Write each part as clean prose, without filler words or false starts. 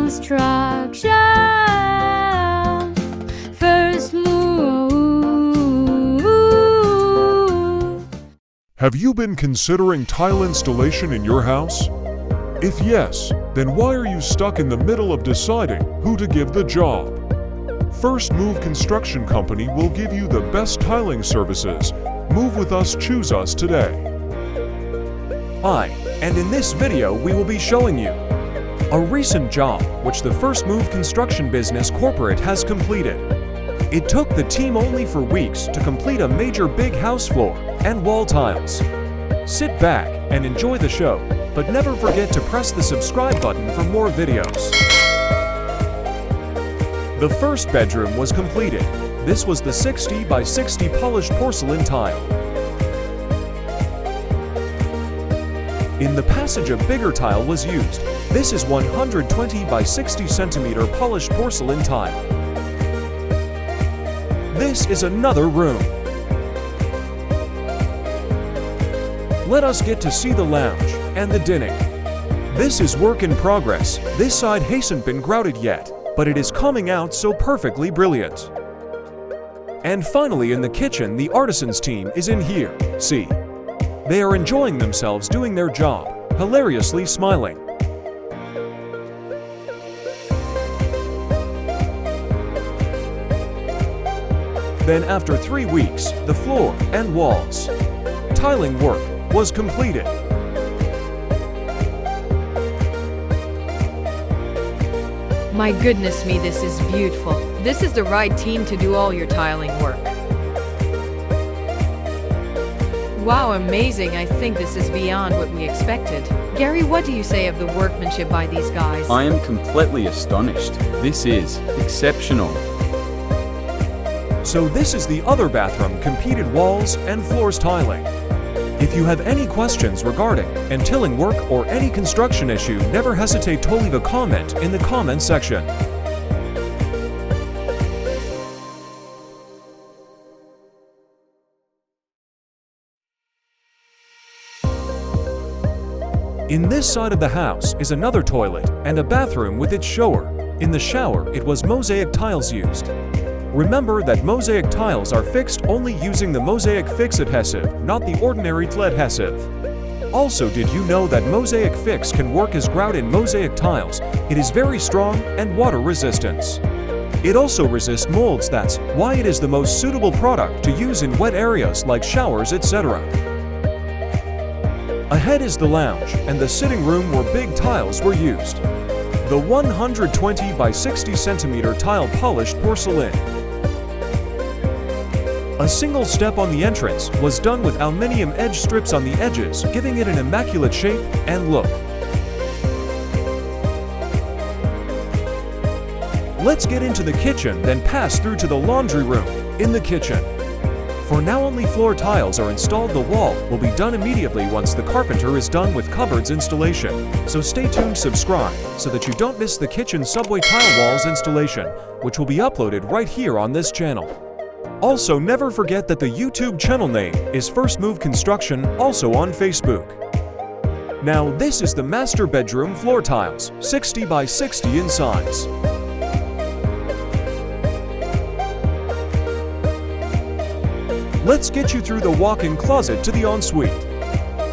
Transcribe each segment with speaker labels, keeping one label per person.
Speaker 1: construction. First move.
Speaker 2: Have you been considering tile installation in your house? If yes, then why are you stuck in the middle of deciding who to give the job? First Move Construction Company will give you the best tiling services. Move with us, choose us today.
Speaker 3: Hi, and in this video we will be showing you a recent job which the First Move Construction Business Corporate has completed. It took the team only for weeks to complete a major big house floor and wall tiles. Sit back and enjoy the show, but never forget to press the subscribe button for more videos. The first bedroom was completed. This was the 60 by 60 polished porcelain tile. In the passage, a bigger tile was used. This is 120 by 60 centimeter polished porcelain tile. This is another room. Let us get to see the lounge and the dining. This is work in progress. This side hasn't been grouted yet, but it is coming out so perfectly brilliant. And finally, in the kitchen, the artisans team is in here. See, they are enjoying themselves doing their job, hilariously smiling. Then after 3 weeks, the floor and walls tiling work was completed.
Speaker 4: My goodness me, this is beautiful. This is the right team to do all your tiling work. Wow, amazing. I think this is beyond what we expected. Gary, what do you say of the workmanship by these guys?
Speaker 5: I am completely astonished. This is exceptional.
Speaker 3: So this is the other bathroom, competed walls and floors tiling. If you have any questions regarding tiling work or any construction issue, never hesitate to leave a comment in the comment section. In this side of the house is another toilet and a bathroom with its shower. In the shower, it was mosaic tiles used. Remember that mosaic tiles are fixed only using the Mosaic Fix adhesive, not the ordinary TLE adhesive. Also, did you know that Mosaic Fix can work as grout in mosaic tiles? It is very strong and water resistance. It also resists molds, that's why it is the most suitable product to use in wet areas like showers, etc. Ahead is the lounge and the sitting room where big tiles were used. The 120 by 60 centimeter tile polished porcelain. A single step on the entrance was done with aluminium edge strips on the edges, giving it an immaculate shape and look. Let's get into the kitchen, then pass through to the laundry room. In the kitchen, for now only floor tiles are installed. The wall will be done immediately once the carpenter is done with cupboards installation. So stay tuned, subscribe, so that you don't miss the kitchen subway tile walls installation, which will be uploaded right here on this channel. Also, never forget that the YouTube channel name is First Move Construction, also on Facebook. Now, this is the master bedroom floor tiles, 60 by 60 in size. Let's get you through the walk-in closet to the ensuite.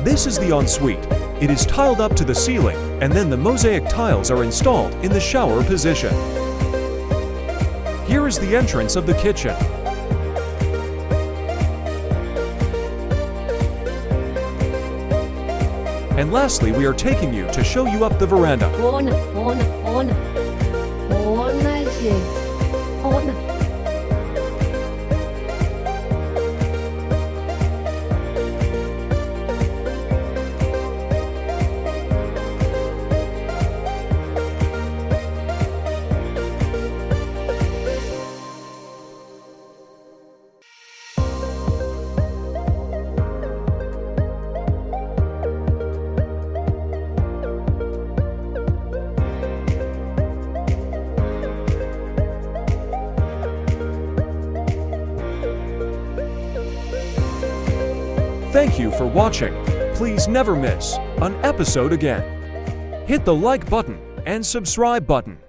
Speaker 3: This is the ensuite. It is tiled up to the ceiling, and then the mosaic tiles are installed in the shower position. Here is the entrance of the kitchen. And lastly, we are taking you to show you up the veranda. Thank you for watching. Please never miss an episode again. Hit the like button and subscribe button.